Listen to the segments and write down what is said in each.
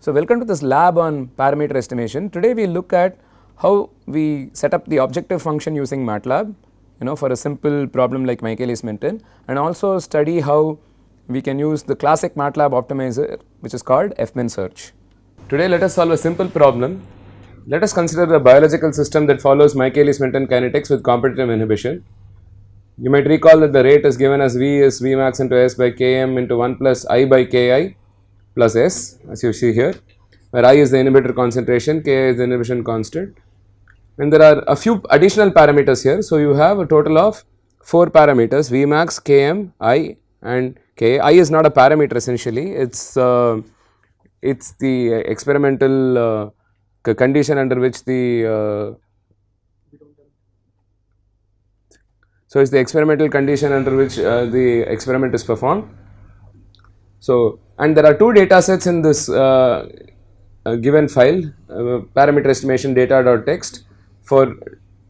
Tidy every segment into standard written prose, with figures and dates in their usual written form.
So, welcome to this lab on parameter estimation. Today we look at how we set up the objective function using MATLAB, for a simple problem like Michaelis-Menten, and also study how we can use the classic MATLAB optimizer which is called F-min search. Today let us solve a simple problem. Let us consider a biological system that follows Michaelis-Menten kinetics with competitive inhibition. You might recall that the rate is given as V is V max into S by Km into 1 plus I by Ki plus S, as you see here, where I is the inhibitor concentration, Ki is the inhibition constant, and there are a few additional parameters here. So, you have a total of 4 parameters: V max, Km, I and K. I is not a parameter essentially, it's the experimental condition under which the so it's the experimental condition under which the experiment is performed. So, and there are two data sets in this given file, parameter estimation data.txt for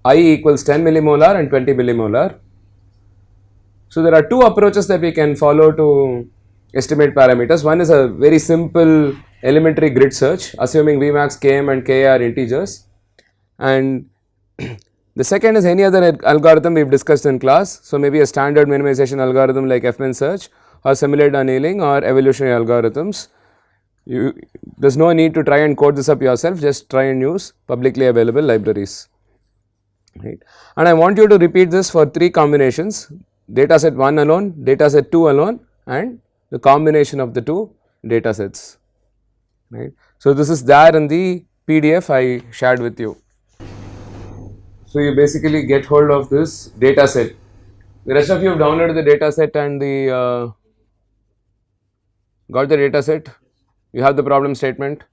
I equals 10 millimolar and 20 millimolar. So, there are two approaches that we can follow to estimate parameters. One is a very simple elementary grid search assuming V max, Km and K are integers, and the second is any other algorithm we have discussed in class. So, maybe a standard minimization algorithm like F-min search or simulated annealing or evolutionary algorithms. There is no need to try and code this up yourself, just try and use publicly available libraries, right. And I want you to repeat this for 3 combinations: data set 1 alone, data set 2 alone and the combination of the 2 data sets, right. So, this is there in the PDF I shared with you. So, you basically get hold of this data set. The rest of you have downloaded the data set and the got the data set. You have the problem statement.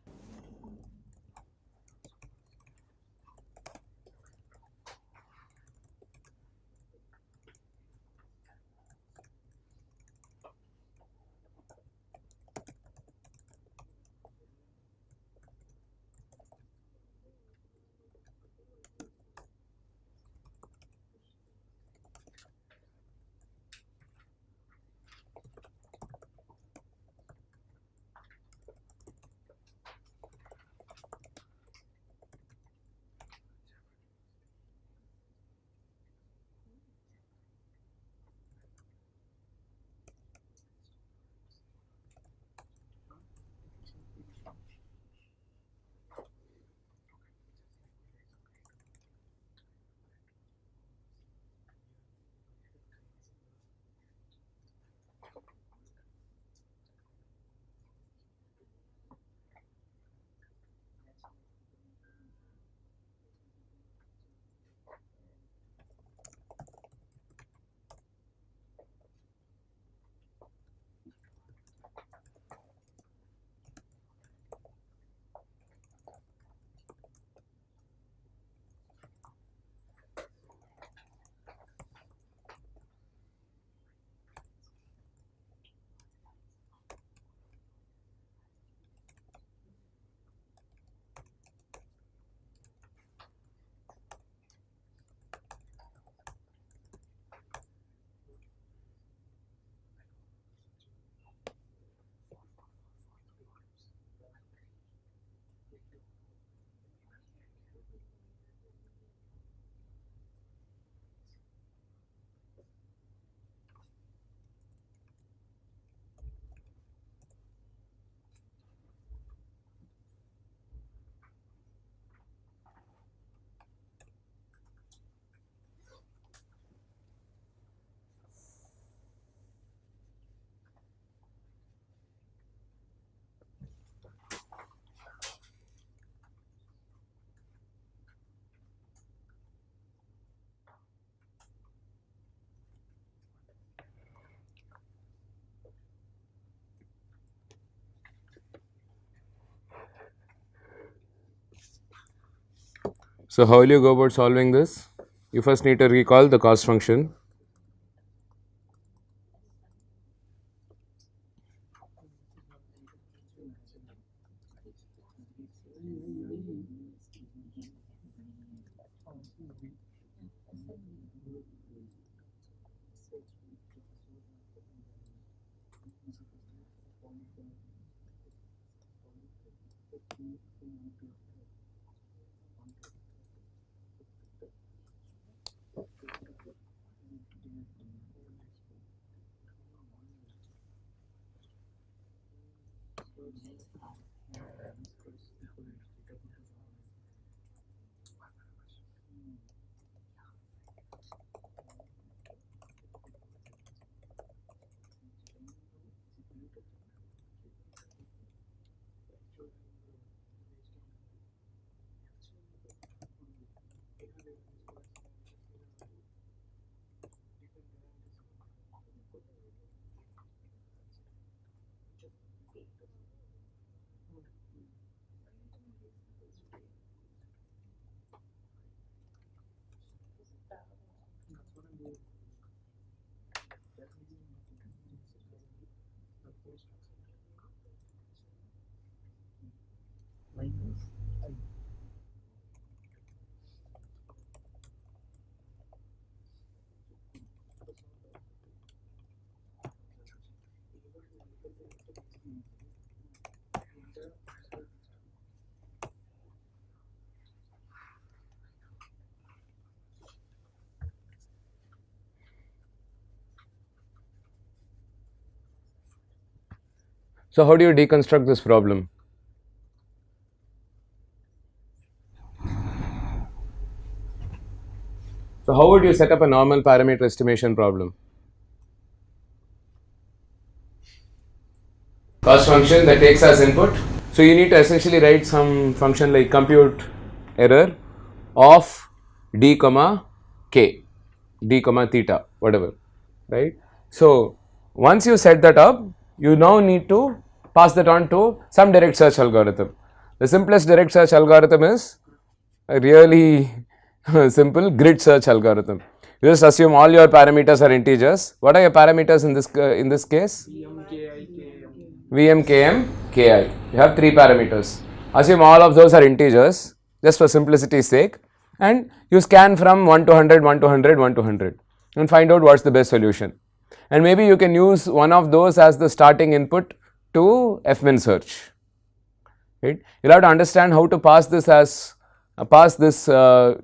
So, how will you go about solving this? You first need to recall the cost function. So how do you deconstruct this problem? So how would you set up a normal parameter estimation problem? Cost function that takes as input. So you need to essentially write some function like compute error of d comma k, d comma theta, whatever, right? So once you set that up, you now need to pass that on to some direct search algorithm. The simplest direct search algorithm is a really simple grid search algorithm. You just assume all your parameters are integers. What are your parameters in this case? Vm, Km, Ki. You have three parameters. Assume all of those are integers, just for simplicity's sake, and you scan from 1 to 100, 1 to 100, 1 to 100, and find out what's the best solution. And maybe you can use one of those as the starting input to fmin search. Right? You'll have to understand how to pass this as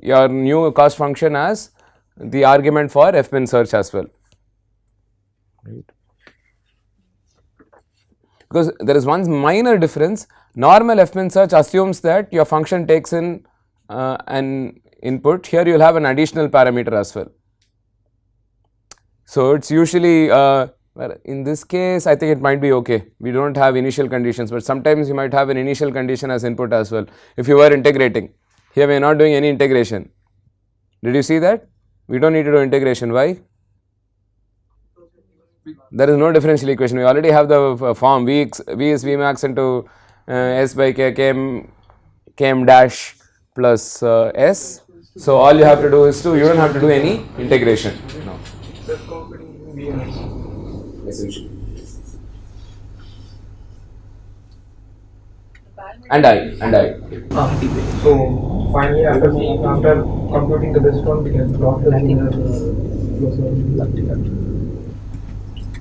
your new cost function as the argument for fmin search as well. Right? Because there is one minor difference. Normal fmin search assumes that your function takes in an input. Here you will have an additional parameter as well. So it's usually in this case I think it might be okay. We don't have initial conditions, but sometimes you might have an initial condition as input as well if you were integrating. Here we are not doing any integration. Did you see that? We don't need to do integration. Why? There is no differential equation. We already have the form v is v max into s by k km dash plus s. So all you have to do is you don't have to do any integration. No. Essentially. And I. So finally, after computing the best one, we can plot the linear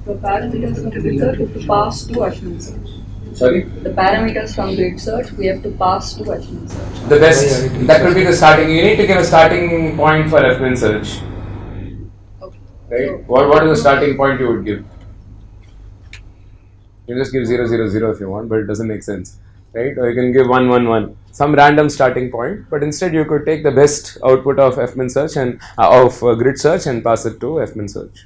The parameters from grid search we have to pass to Ashwin search. Sorry? The parameters from grid search we have to pass to Ashwin search. The best, that will be the starting. You need to give a starting point for fmin search. Okay. Right? So, What is the starting point you would give? You just give 0, 0, 0 if you want, but it doesn't make sense. Right? Or you can give 1, 1, 1. Some random starting point, but instead you could take the best output of fmin search and of grid search and pass it to fmin search.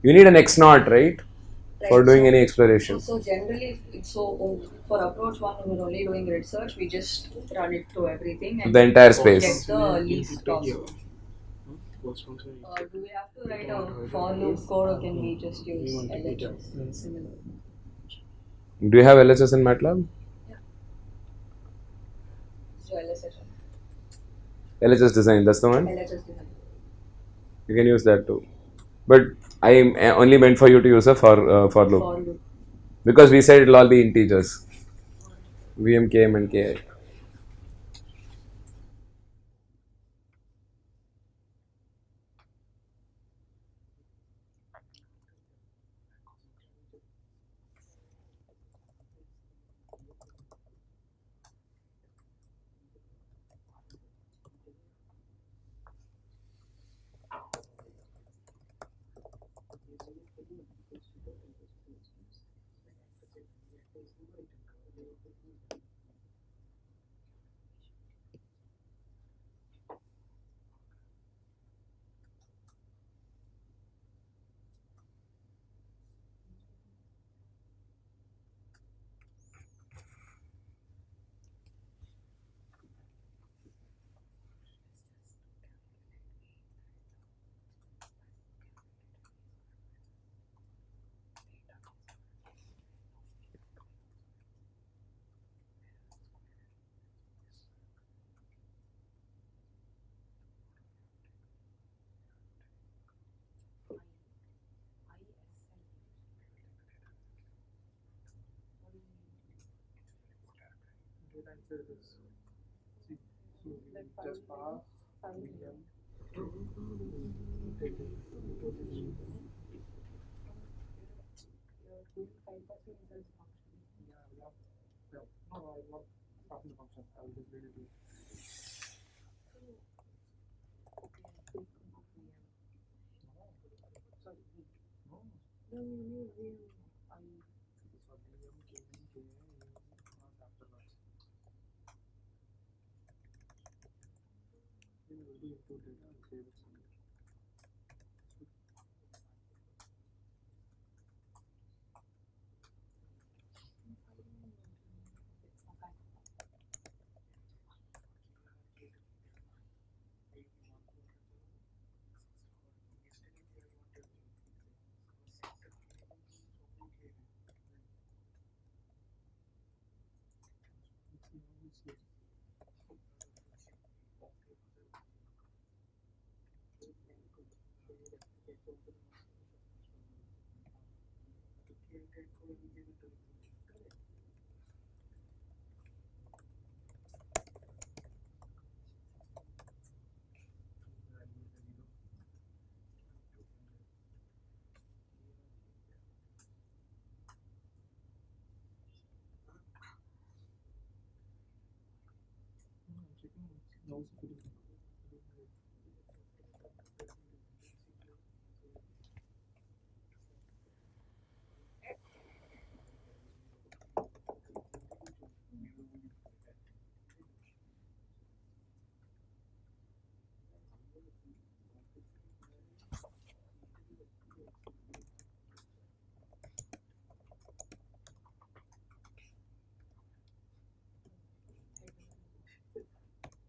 You need an X naught, right? For doing any exploration. So generally, for approach one, we're only doing grid search. We just run it through everything and The entire space. get the least cost. Do we have to write a for loop code, or can we just use LHS? Similar. Do you have LHS in MATLAB? Yeah. So LHS. LHS design, that's the one? LHS design. You can use that too. But I am only meant for you to use a for loop. For loop. Because we said it will all be integers. Vm, Km and Ki. Data inside this. See, so we just pass VM. Take it. Yeah, yeah. Yeah. No, I'm not passing the function. I will just read it to you. No. Sorry. No. So VM, KN, KN, not afterwards. Then we will do input data and save it somewhere. I'm checking now.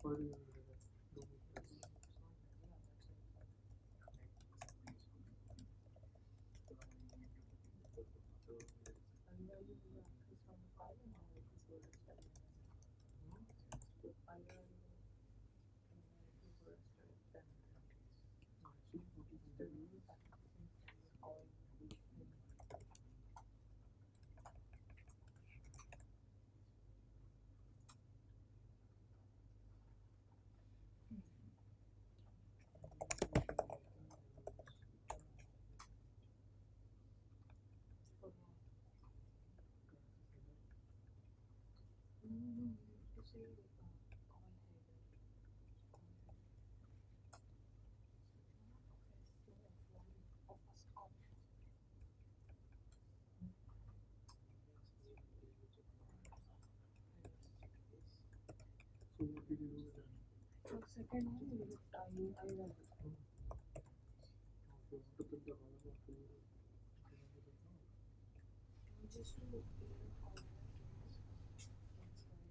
What do you do with this? So what did you do with that? Second one, I will. If you want to pick the column of two, you can do that now. Just to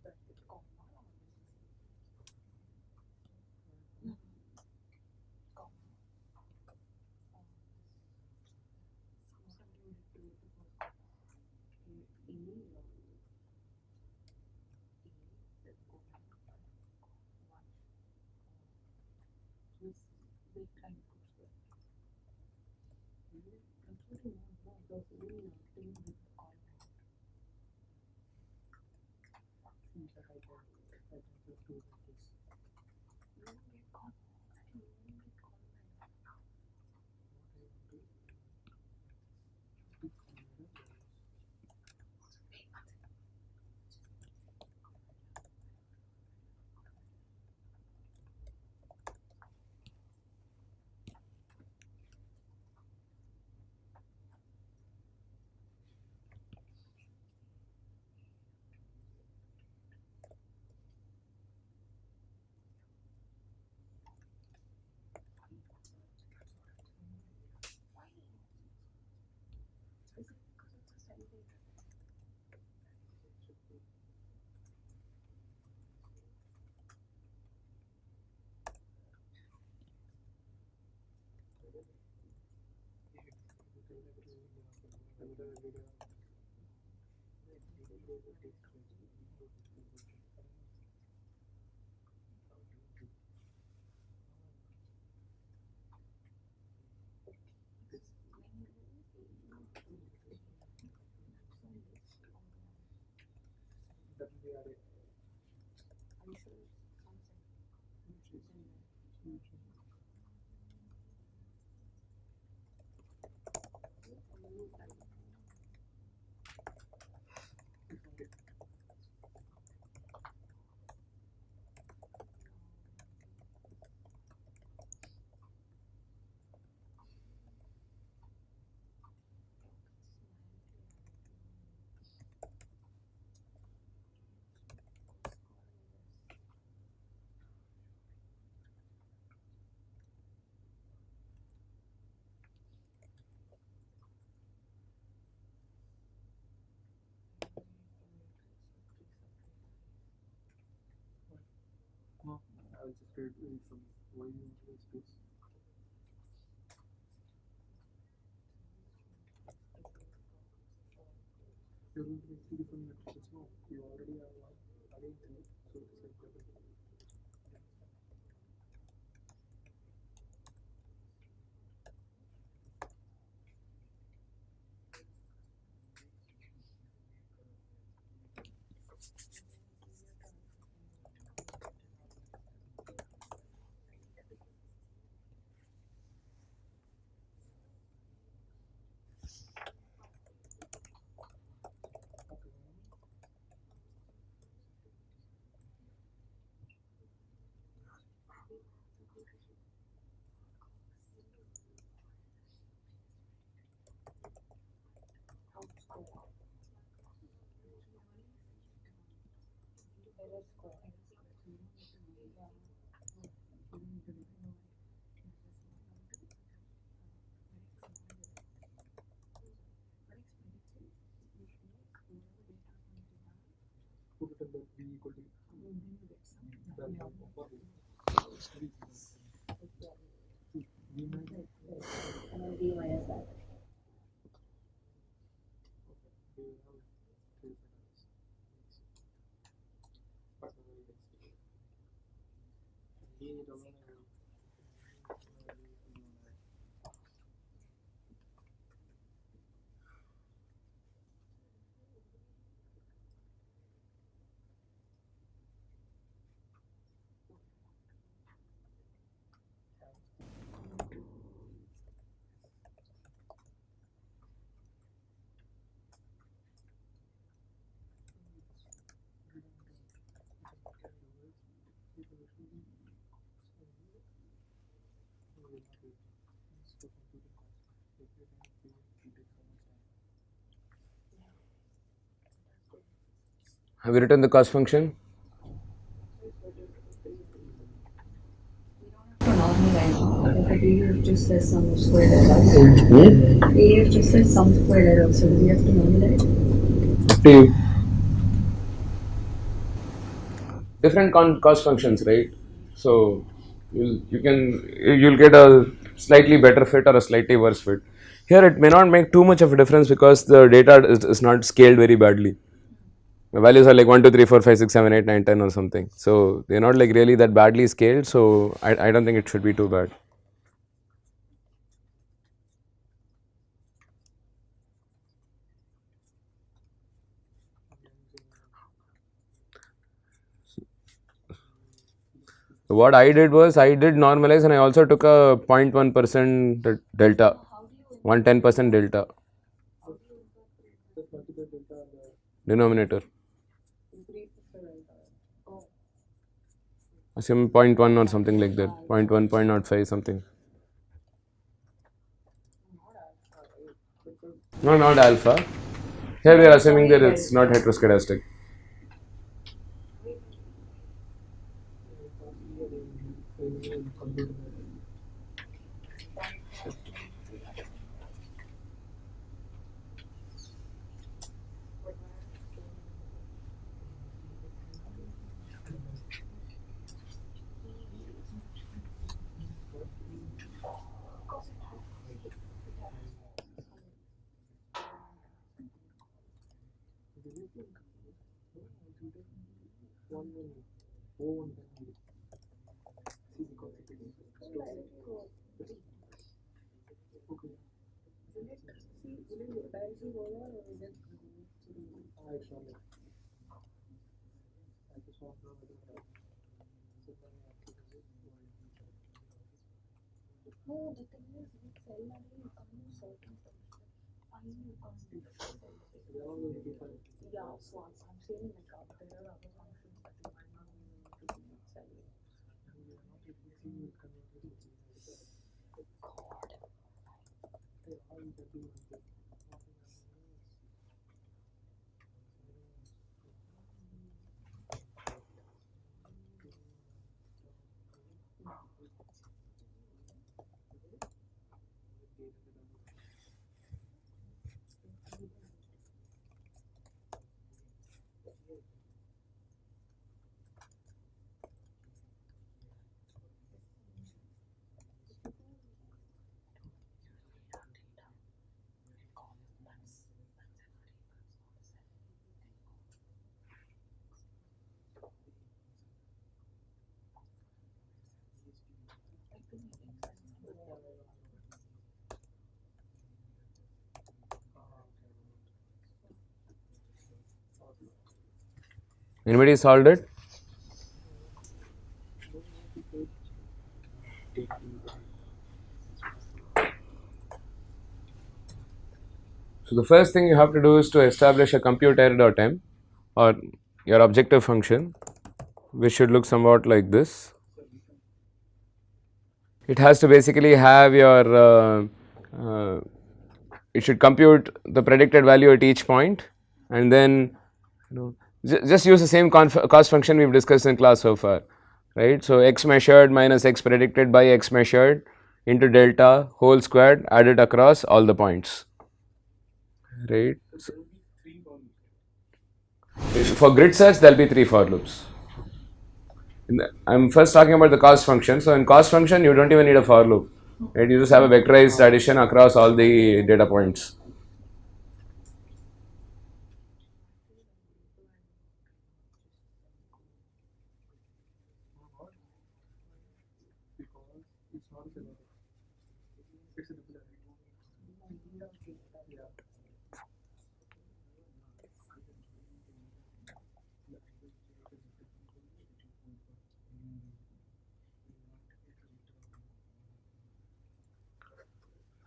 that with comma or comma. Something to do with then comma one. This big kind of square. Actually, no, those really thing with the column. Seems like I can just do like this. You don't get column. You don't get column. What I want to do is pick some values. No, I'll just read from why you want to space. You're going to make three different matrices. No, you already have one. Again three, so it's like double. Put it in the V equal to V minus. And then D minus that. They have three finals. But V double. Have you written the cost function? To normalize, if a PDF just says sum squared error. PDF just says sum squared error, so do we have to normalize? Up to you. Different cost functions, right? So you'll get a slightly better fit or a slightly worse fit. Here it may not make too much of a difference because the data is not scaled very badly. The values are like 1, 2, 3, 4, 5, 6, 7, 8, 9, 10 or something. So they're not like really that badly scaled. So I don't think it should be too bad. So what I did was I did normalize and I also took a 0.1% delta, 110% delta Just multiply delta and denominator. Assume 0.1 or something like that, 0.1, 0.05 something. No, not alpha. Here we are assuming that it's not heteroscedastic. computer. No, the thing is with cell level you can't do certain stuff. Fine, you can't do cell level. Yeah, so I'm saying like there are other functions that you might not be able to do with cell level. Anybody solved it? So the first thing you have to do is to establish a compute error.m or your objective function, which should look somewhat like this. It has to basically have your it should compute the predicted value at each point, and then just use the same cost function we've discussed in class so far, right? So x measured minus x predicted by x measured into delta whole squared added across all the points, right? So for grid search there will be 3 for loops. I'm first talking about the cost function. So in cost function you don't even need a for loop, right? You just have a vectorized addition across all the data points.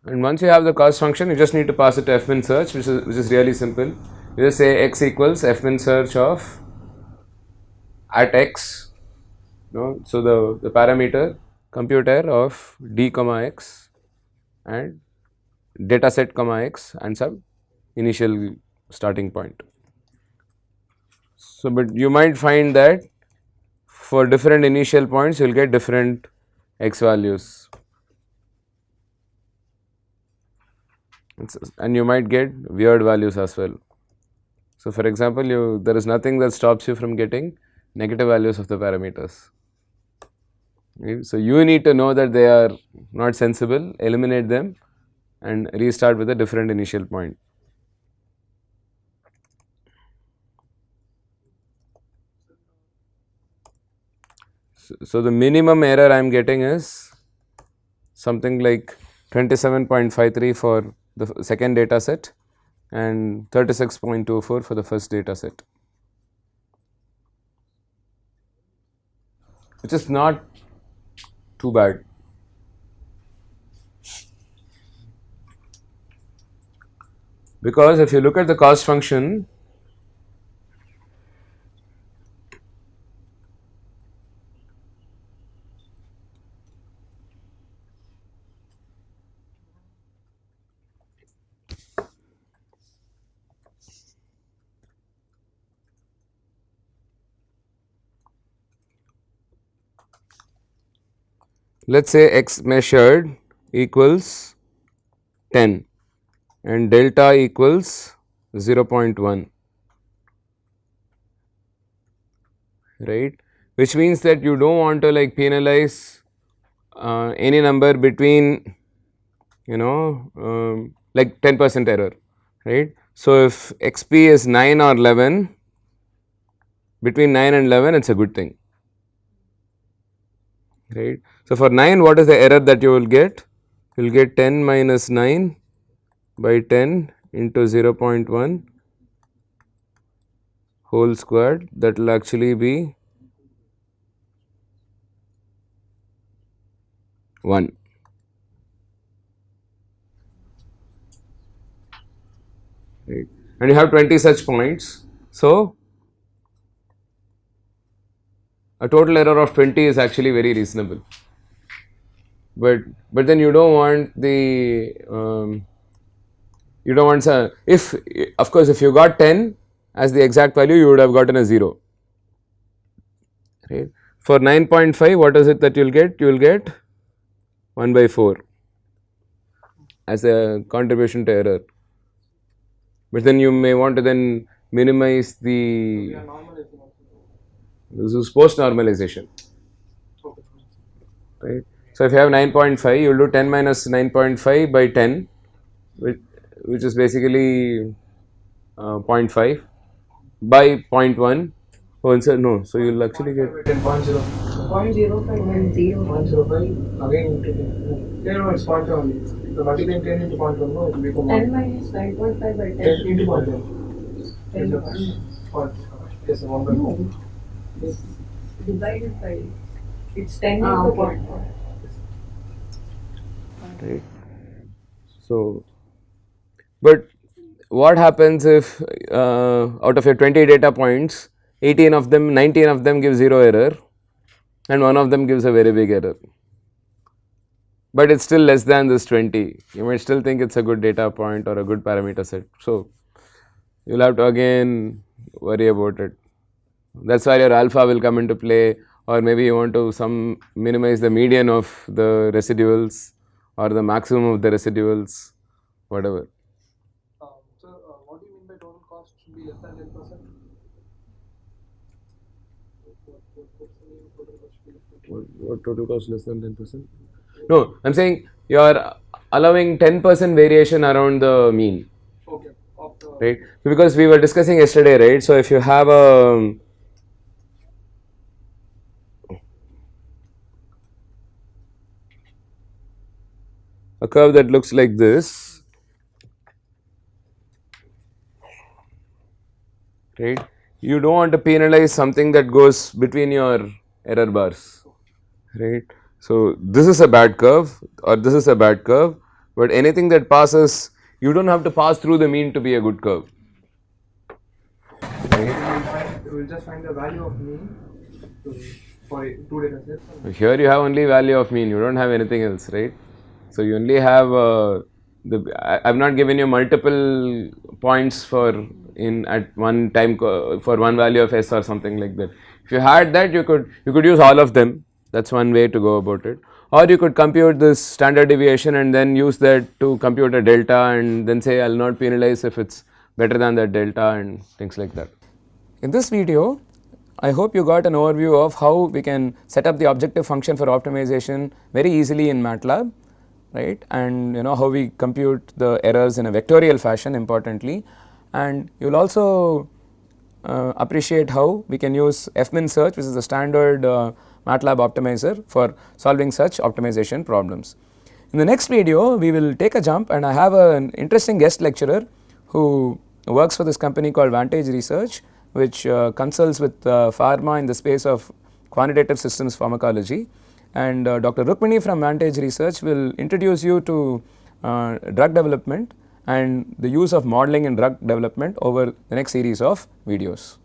And once you have the cost function, you just need to pass it to fmin search, which is really simple. You just say x equals fmin search of at x. So the parameter compute error of d comma x and data set comma x and some initial starting point. So, but you might find that for different initial points, you will get different x values. And you might get weird values as well. So, for example, there is nothing that stops you from getting negative values of the parameters. Right? So, you need to know that they are not sensible, eliminate them and restart with a different initial point. So, the minimum error I am getting is something like 27.53 for the second data set and 36.24 for the first data set, which is not too bad. Because if you look at the cost function, let us say x measured equals 10 and delta equals 0.1, right, which means that you do not want to like penalize any number between like 10% error, right. So, if xp is 9 or 11, between 9 and 11 it is a good thing, right. So, for 9 what is the error that you will get? You will get 10 minus 9 by 10 into 0.1 whole squared, that will actually be 1. Right. And you have 20 such points. So, a total error of 20 is actually very reasonable, but then you don't want the you don't want if of course if you got 10 as the exact value, you would have gotten a 0, right. For 9.5 what is it that you will get? You will get 1 by 4 as a contribution to error, but then you may want to then minimize We the, are normalizing also. this is post normalization, Okay. right. So, if you have 9.5, you will do 10 minus 9.5 by 10, which is basically 0.5 by 0.1. Oh, no, so you will actually get 10.0. 0.05 and 0. 0.05 again into 10. No, it's 0.5 only. So multiplying 10 into 0.1, no, it will become 10 minus 9.5 by 10. 10 into 0.1. 10. Yes, 1 by 4. No, Yes. divided by, it's 10 into okay. 0.1. right. So, but what happens if out of your 20 data points, 18 of them, 19 of them give 0 error and one of them gives a very big error, but it is still less than this 20, you might still think it is a good data point or a good parameter set. So, you will have to again worry about it. That is why your alpha will come into play, or maybe you want to minimize the median of the residuals or the maximum of the residuals, whatever. Sir, what do you mean by total cost should be less than 10%? What total cost less than 10%? No, I am saying you are allowing 10% variation around the mean, Okay. Of the right. So, because we were discussing yesterday, right. So, if you have a curve that looks like this, right, you do not want to penalize something that goes between your error bars, right. So, this is a bad curve or this is a bad curve, but anything that passes, you do not have to pass through the mean to be a good curve. we will just find the value of mean for 2 data sets. Here you have only value of mean, you do not have anything else, right. So, you only have I have not given you multiple points for in at one time for one value of s or something like that. If you had that, you could use all of them, that is one way to go about it, or you could compute this standard deviation and then use that to compute a delta and then say I will not penalize if it is better than that delta and things like that. In this video, I hope you got an overview of how we can set up the objective function for optimization very easily in MATLAB, right, and how we compute the errors in a vectorial fashion importantly, and you will also appreciate how we can use fmin search, which is the standard MATLAB optimizer for solving such optimization problems. In the next video, we will take a jump and I have an interesting guest lecturer who works for this company called Vantage Research, which consults with pharma in the space of quantitative systems pharmacology, and Dr. Rukmini from Vantage Research will introduce you to drug development and the use of modeling in drug development over the next series of videos.